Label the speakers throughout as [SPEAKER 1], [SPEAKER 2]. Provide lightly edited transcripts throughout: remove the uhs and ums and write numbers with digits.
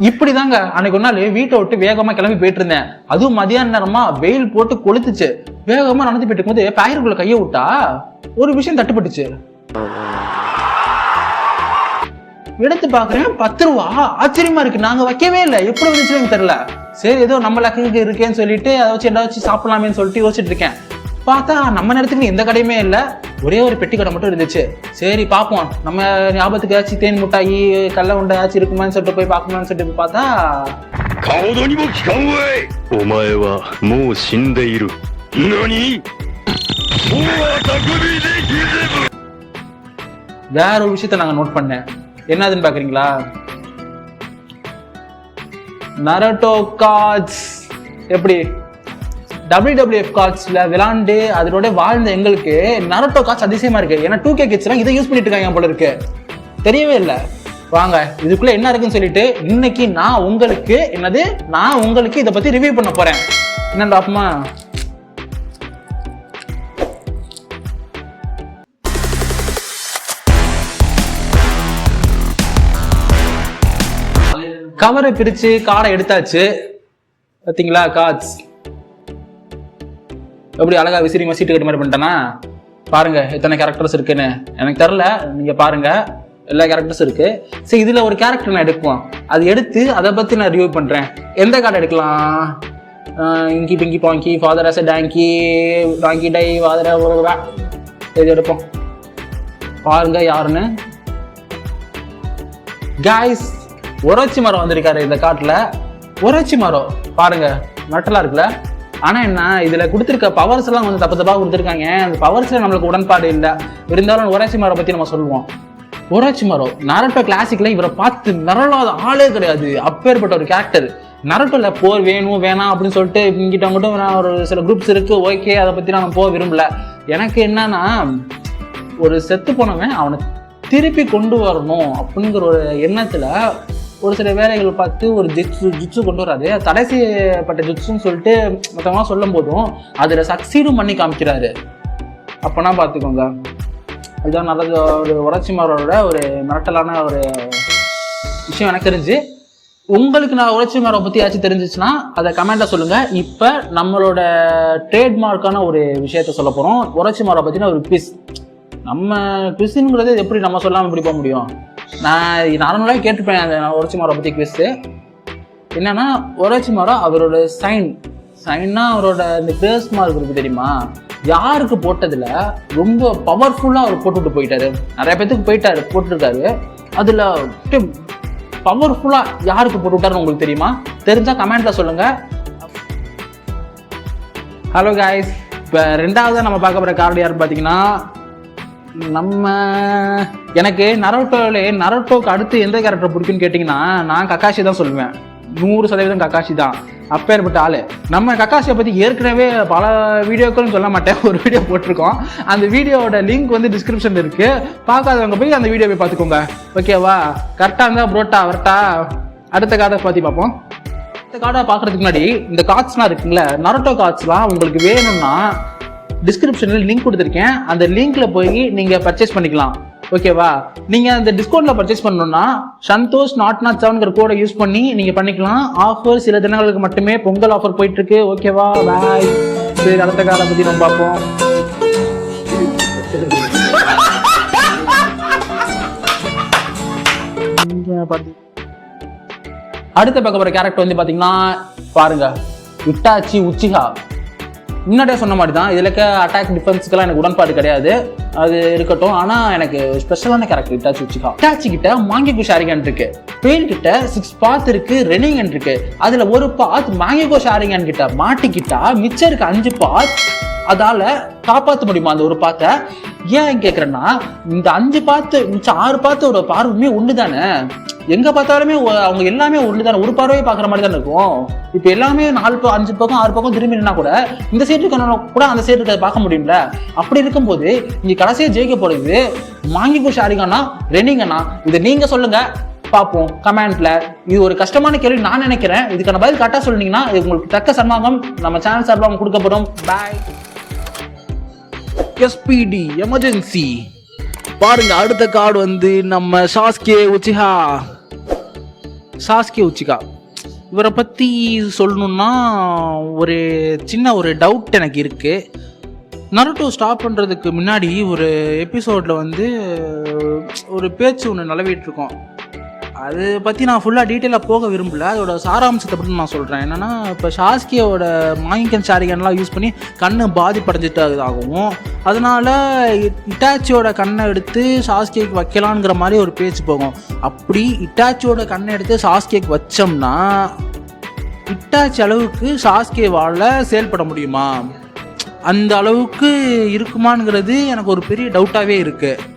[SPEAKER 1] இப்படிதாங்க அன்னைக்கு ஒரு நாள் வீட்டை விட்டு வேகமா கிளம்பி போயிட்டு இருந்தேன். அதுவும் மதியான நேரமா வெயில் போட்டு கொளுத்துச்சு. வேகமா நடந்து போயிட்டு இருக்கும்போது பாக்கெட்டுக்குள்ள கையை விட்டா ஒரு விஷயம் தட்டுப்பட்டுச்சு. எடுத்து பாக்குறேன் 10 ரூபா. ஆச்சரியமா இருக்கு, நாங்க வைக்கவே இல்லை, எப்படி வந்துச்சுன்னு எனக்கு தெரியல. சரி ஏதோ நம்ம லக்குக்கு இருக்கேன்னு சொல்லிட்டு அதை வச்சு ஏதாச்சும் சாப்பிடலாமேன்னு சொல்லிட்டு யோசிச்சுட்டு இருக்கேன். பார்த்தா நம்ம நேரத்துக்கு எந்த கடையுமே இல்லை, ஒரே ஒரு பெட்டி கடை மட்டும் இருந்துச்சு. சரி பார்ப்போம், நம்ம ஞாபகத்துக்கு ஏதாச்சும் தேன் முட்டாயி கடல உண்டை ஏதாச்சும் இருக்குமான்னு சொல்லிட்டு போய் பார்க்கணும்னு சொல்லிட்டு பார்த்தா வேற ஒரு விஷயத்த நாங்க நோட் பண்ணேன். என்னதுன்னு பாக்குறீங்களா? Naruto cards. எப்படி WWF கார்ட்ஸ்ல விளாண்டு அதோட வாழ்ந்த எங்களுக்கு நரட்டோ கார்ட்ஸ் அதிசயமா இருக்கு. ஏன்னா 2K கிட்ஸ் எல்லாம் இதை யூஸ் பண்ணிட்டு இருக்காங்க போல இருக்கு, தெரியவே இல்லை. வாங்க இதுக்குள்ள என்ன இருக்குன்னு சொல்லிட்டு இன்னைக்கு நான் உங்களுக்கு இதை பத்தி ரிவ்யூ பண்ண போறேன். என்னடா அப்பமா கவரை பிரிச்சு கார்டை எடுத்தாச்சு. பாத்தீங்களா கார்ட்ஸ் எப்படி அழகா விசிறி மசிட்டு கட்டு மாதிரி பண்ணிட்டேன்னா? பாருங்க எத்தனை கேரக்டர்ஸ் இருக்குன்னு. எனக்கு தெரியல, நீங்க பாருங்க எல்லா கேரக்டர்ஸ் இருக்கு. சரி இதுல ஒரு கேரக்டர் நான் எடுப்போம், அது எடுத்து அதை பத்தி நான் ரிவ்யூ பண்றேன். எந்த கார்டு எடுக்கலாம்? Inky pinky ponky father has donkey donkey die father இது எடுப்போம். பாருங்க யாருன்னு. காய்ஸ் ஒரோச்சி மரம் வந்திருக்காரு இந்த காட்டுல. ஒரோச்சி மரம் பாருங்க நட்டலா இருக்குல்ல. ஆனா என்ன இதுல கொடுத்திருக்க பவர்ஸ் எல்லாம் வந்து தப்பா கொடுத்திருக்காங்க. அந்த பவர்ஸ்ல நம்மளுக்கு உடன்பாடு இல்லை. இருந்தாலும் ஒரோச்சி மரம் பத்தி நம்ம சொல்லுவோம். ஒரோச்சி மரம் நரட்டோ கிளாசிக்ல இவரை பார்த்து மிரளாத ஆளே கிடையாது, அப்பேற்பட்ட ஒரு கேரக்டர். நரட்டோல போர் வேணும் வேணாம் அப்படின்னு சொல்லிட்டு இங்கிட்ட மட்டும் ஒரு சில குரூப்ஸ் இருக்கு, ஓகே அதை பத்தி நான் போக விரும்பல. எனக்கு என்னன்னா ஒரு செத்து போனவன் அவனை திருப்பி கொண்டு வரணும் அப்படிங்கிற ஒரு எண்ணத்துல ஒரு சில வேலைகள் பார்த்து ஒரு ஜிட்ஸு கொண்டு வராது. தடை செய்யப்பட்ட ஜிட்ஸுன்னு சொல்லிட்டு மொத்தமாக சொல்லும் போதும் அதில் சக்சீடும் பண்ணி காமிக்கிறாரு. அப்போனா பார்த்துக்கோங்க, இதுதான் நல்லது. ஒரு ஒரோச்சிமாரோட ஒரு மிரட்டலான ஒரு விஷயம் எனக்கு தெரிஞ்சு. உங்களுக்கு நான் ஒரோச்சிமாரை பற்றி ஏதாச்சும் தெரிஞ்சிச்சுன்னா அதை கமெண்ட்டில் சொல்லுங்கள். இப்போ நம்மளோட ட்ரேட்மார்க்கான ஒரு விஷயத்த சொல்ல போகிறோம். ஒரோச்சிமாரை பற்றின ஒரு குவிஸ். நம்ம குவிஸுங்கிறது எப்படி நம்ம சொல்லாமல் எப்படி போக முடியும்? நான் நார்மலாக கேட்டுப்பேன் அந்த ஒரோச்சிமாரை பற்றி குவிஸ். என்னன்னா ஒரோச்சிமாரோ அவரோட சைன்னா அவரோட இந்த கிரேஸ் மார்க் இருக்கு தெரியுமா, யாருக்கு போட்டதில் ரொம்ப பவர்ஃபுல்லாக அவர் போட்டுவிட்டு போயிட்டாரு. நிறைய பேத்துக்கு போட்டுருக்காரு. அதில் பவர்ஃபுல்லாக யாருக்கு போட்டு விட்டாருன்னு உங்களுக்கு தெரியுமா? தெரிஞ்சால் கமெண்ட்டில் சொல்லுங்கள். ஹலோ காய்ஸ், இப்போ ரெண்டாவதாக நம்ம பார்க்க போகிற கார்டு யாருன்னு பார்த்தீங்கன்னா எனக்கு நரட்டோக்கு அடுத்து எந்த கேரக்டர் பிடிக்குன்னு கேட்டிங்கன்னா நான் கக்காஷி தான் சொல்லுவேன். 100% கக்காஷி தான். அப்பேற்பட்ட ஆளு. நம்ம கக்காஷியை பற்றி ஏற்கனவே பல வீடியோக்கள் சொல்ல மாட்டேன், ஒரு வீடியோ போட்டிருக்கோம். அந்த வீடியோவோட லிங்க் வந்து டிஸ்கிரிப்ஷனில் இருக்கு, பார்க்காதவங்க போய் அந்த வீடியோ போய் பார்த்துக்கோங்க. ஓகேவா? கரெக்டாக இருந்தால் புரோட்டா வரட்டா. அடுத்த கார்டை பற்றி பார்ப்போம். அடுத்த கார்டை பார்க்கறதுக்கு முன்னாடி இந்த கார்ட்ஸ்லாம் இருக்குங்கள, நரட்டோ கார்ட்ஸ்லாம் உங்களுக்கு வேணும்னா டிஸ்கிரிப்ஷனில் லிங்க் கொடுத்துருக்கேன், அந்த லிங்க்ல போய் நீங்க பர்ச்சேஸ் பண்ணிக்கலாம். ஓகேவா? நீங்க அந்த டிஸ்கவுண்ட்ல பர்ச்சேஸ் பண்ணணும்னா சந்தோஷ் 007 கோடை யூஸ் பண்ணி நீங்க பண்ணிக்கலாம். ஆஃபர் சில தினங்களுக்கு மட்டுமே, பொங்கல் ஆஃபர் போயிட்டு இருக்கு. ஓகேவா? பாய். சரி அடுத்த கார்டை பத்தி நம்ம பார்ப்போம். அடுத்த பார்க்க போற கேரக்டர் வந்து பாத்தீங்கன்னா பாருங்க, இட்டாச்சி உச்சிஹா. முன்னாடியே சொன்ன மாதிரி தான், இதுல அட்டாக் டிஃபென்ஸுக்கெல்லாம் எனக்கு உடன்பாடு கிடையாது, அது இருக்கட்டும். ஆனா எனக்கு ஸ்பெஷலான கேரக்டர் இட்டாச்சி உச்சிஹா. இட்டாச்சி கிட்ட மாங்கிகோ ஷாரிங்கன் இருக்கு, பெயின் கிட்ட 6 பாத் இருக்கு, ரெனிங்கன் இருக்கு. அதுல ஒரு பாத் மாங்கிகோ ஷாரிங்கன் கிட்ட மாட்டிக்கிட்டா மிச்சம் இருக்கு 5 பாத். அதால காப்பாற்ற முடியுமா அந்த ஒரு பாத்தை? ஏன் கேட்கறேன்னா இந்த 5 பாத்து மிச்சம் 6 பாத்தோட பார்வையுமே ஒண்ணுதானே. எங்க பார்த்தாலுமே அவங்க எல்லாமே ஒண்ணுதானே, ஒரு பார்வையை பாக்குற மாதிரி தானே இருக்கும். இப்ப எல்லாமே 4 5 பக்கம் 6 பக்கம் திரும்பி நின்னா கூட இந்த சைடு கூட அந்த சைடு பார்க்க முடியும்ல. அப்படி இருக்கும்போது இங்க கடைசியா ஜெயிக்க போறது மாங்கிகோ ஷாரிங்கனா ரெனிங்கனா? இதை நீங்க சொல்லுங்க பார்ப்போம் கமெண்ட்ல. இது ஒரு கஷ்டமான கேள்வி நான் நினைக்கிறேன். இதுக்கான பதில் கரெக்டா சொன்னீங்கன்னா இது உங்களுக்கு தக்க சன்மானம் நம்ம சேனல் சார்பாக கொடுக்கப்படும். பாய். SPD emergency. பாருங்க அடுத்த கார்டு வந்து நம்ம சாஸ்கே உச்சிஹா. Sasuke Uchiha. இவரை பற்றி சொல்லணுன்னா ஒரு சின்ன ஒரு டவுட் எனக்கு இருக்குது. நருட்டோ ஸ்டாப் பண்ணுறதுக்கு முன்னாடி ஒரு எபிசோடில் வந்து ஒரு பேச்சு ஒன்று நிலவிட்டு இருக்கோம். அதை பற்றி நான் ஃபுல்லாக டீட்டெயிலாக போக விரும்பல. அதோட சாராம்சத்தை பற்றி நான் சொல்கிறேன். என்னென்னா, இப்போ சாஸ்கியோட மாயிங்கன் ஷாரிகன்லாம் யூஸ் பண்ணி கண்ணு பாதிப்படைஞ்சிட்டதாகவும், அதனால் இட்டாச்சியோட கண்ணை எடுத்து சாஸ்கியோக்கு வைக்கலான்ங்கிற மாதிரி ஒரு பேச்சு போகும். அப்படி இட்டாச்சியோட கண்ணை எடுத்து சாஸ்கியோக்கு வச்சோம்னா இட்டாச்சி அளவுக்கு சாஸ்கேவால் செயல்பட முடியுமா? அந்த அளவுக்கு இருக்குமாங்கிறது எனக்கு ஒரு பெரிய டவுட்டாகவே இருக்குது.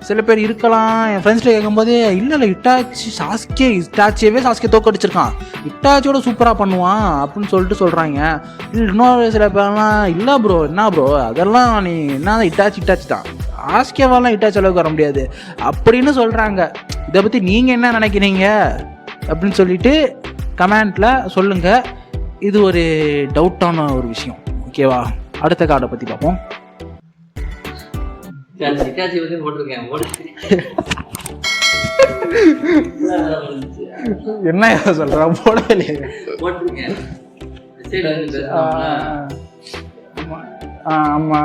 [SPEAKER 1] சில பேர் இருக்கலாம். என் ஃப்ரெண்ட்ஸ்ல கேட்கும்போது இல்லை இட்டாச்சி இட்டாச்சியவே சாஸ்கே தோக்கடிச்சிருக்கான், இட்டாச்சியோட சூப்பராக பண்ணுவான் அப்படின்னு சொல்லிட்டு சொல்கிறாங்க. இன்னொரு சில பேர்லாம் இல்லை ப்ரோ, என்ன ப்ரோ அதெல்லாம் நீ என்ன இட்டாச்சி தான், சாஸ்கேவாலாம் இட்டாச்சி அளவுக்கு வர முடியாது அப்படின்னு சொல்கிறாங்க. இதை பற்றி நீங்கள் என்ன நினைக்கிறீங்க அப்படின்னு சொல்லிட்டு கமெண்ட்டில் சொல்லுங்கள். இது ஒரு டவுட்டான ஒரு விஷயம். ஓகேவா, அடுத்த கார்டை பற்றி பார்ப்போம். என்ன சொல்ற போடவே ஆமா